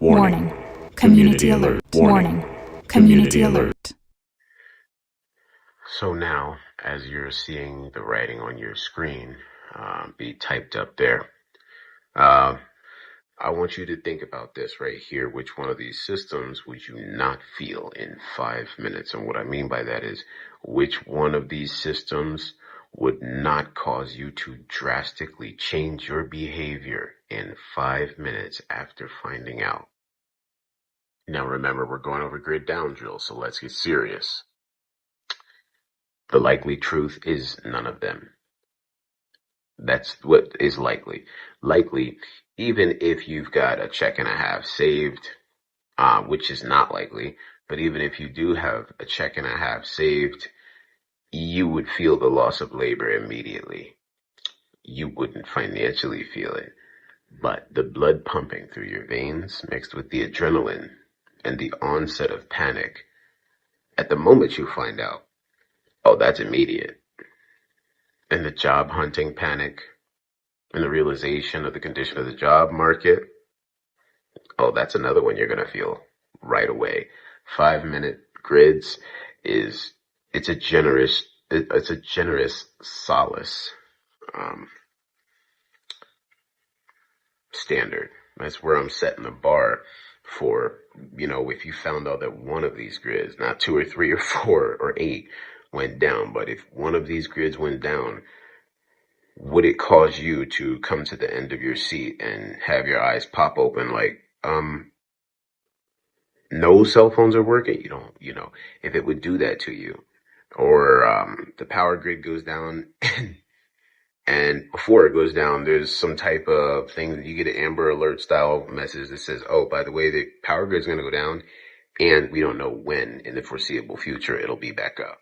Warning. Community alert. Warning. Community alert. So now, as you're seeing the writing on your screen be typed up there, I want you to think about this right here. Which one of these systems would you not feel in 5 minutes? And what I mean by that is, which one of these systems would not cause you to drastically change your behavior in 5 minutes after finding out? Now remember, we're going over grid down drill, so let's get serious. The likely truth is none of them. That's what is likely. Likely, even if you've got a check and a half saved, which is not likely, but even if you do have a check and a half saved, you would feel the loss of labor immediately. You wouldn't financially feel it, but the blood pumping through your veins mixed with the adrenaline and the onset of panic, at the moment you find out, oh, that's immediate. And the job hunting panic and the realization of the condition of the job market, oh, that's another one you're going to feel right away. 5-minute grids it's a generous solace standard. That's where I'm setting the bar for, if you found out that one of these grids, not 2 or 3 or 4 or 8 went down, but if one of these grids went down, would it cause you to come to the end of your seat and have your eyes pop open like, no cell phones are working? If it would do that to you, or the power grid goes down and before it goes down, there's some type of thing that you get an Amber Alert style message that says, oh, by the way, the power grid's going to go down and we don't know when in the foreseeable future it'll be back up.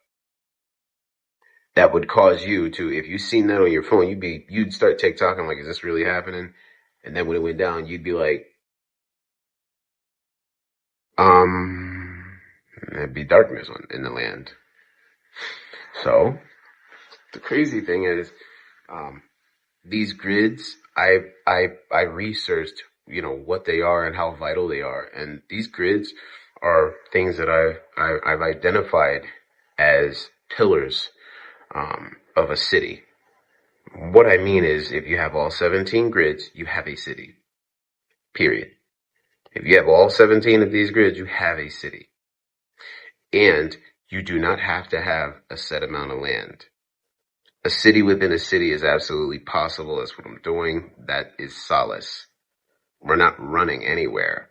That would cause you to, if you've seen that on your phone, you'd start TikToking like, is this really happening? And then when it went down, you'd be like, there'd be darkness in the land. So the crazy thing is, these grids, I researched, what they are and how vital they are. And these grids are things that I've identified as pillars of a city. What I mean is, if you have all 17 grids, you have a city. Period. If you have all 17 of these grids, you have a city. And you do not have to have a set amount of land. A city within a city is absolutely possible. That's what I'm doing. That is solace. We're not running anywhere.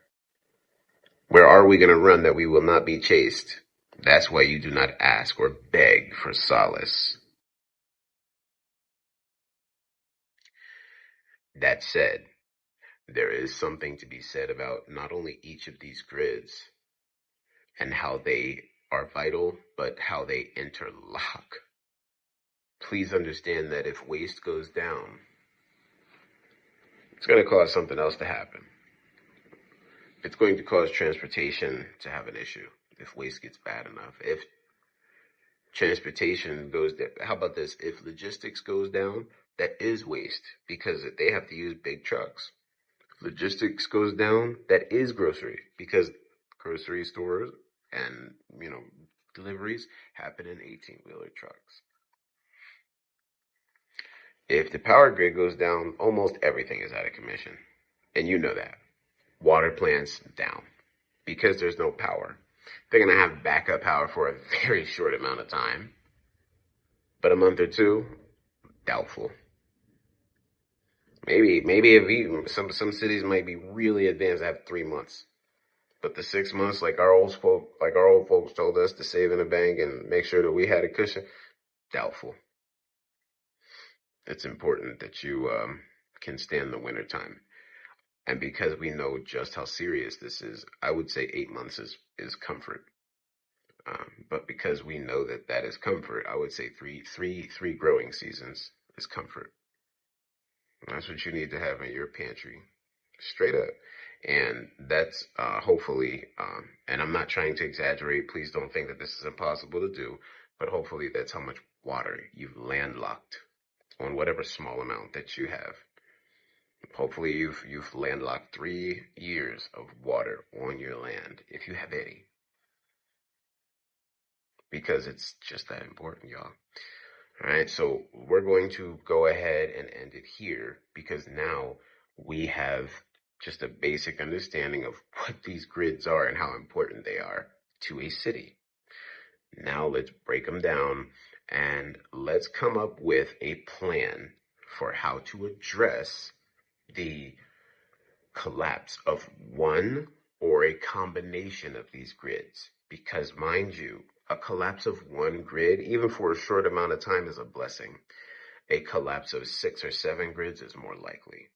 Where are we going to run that we will not be chased? That's why you do not ask or beg for solace. That said, there is something to be said about not only each of these grids and how they are vital, but how they interlock. Please understand that if waste goes down, it's going to cause something else to happen. It's going to cause transportation to have an issue if waste gets bad enough. If transportation goes down, how about this? If logistics goes down, that is waste because they have to use big trucks. If logistics goes down, that is grocery because grocery stores and, deliveries happen in 18-wheeler trucks. If the power grid goes down, almost everything is out of commission. And you know that. Water plants down because there's no power. They're going to have backup power for a very short amount of time. But a month or two, doubtful. Maybe if even some cities might be really advanced, have 3 months. But the 6 months, like our old folks told us to save in a bank and make sure that we had a cushion, doubtful. It's important that you can stand the winter time. And because we know just how serious this is, I would say 8 months is comfort. But because we know that is comfort, I would say three growing seasons is comfort. And that's what you need to have in your pantry, straight up. And that's hopefully, and I'm not trying to exaggerate. Please don't think that this is impossible to do, but hopefully that's how much water you've landlocked on whatever small amount that you have. Hopefully you've landlocked 3 years of water on your land, if you have any, because it's just that important, y'all. All right, so we're going to go ahead and end it here because now we have just a basic understanding of what these grids are and how important they are to a city. Now let's break them down and let's come up with a plan for how to address the collapse of one or a combination of these grids. Because mind you, a collapse of one grid, even for a short amount of time, is a blessing. A collapse of 6 or 7 grids is more likely.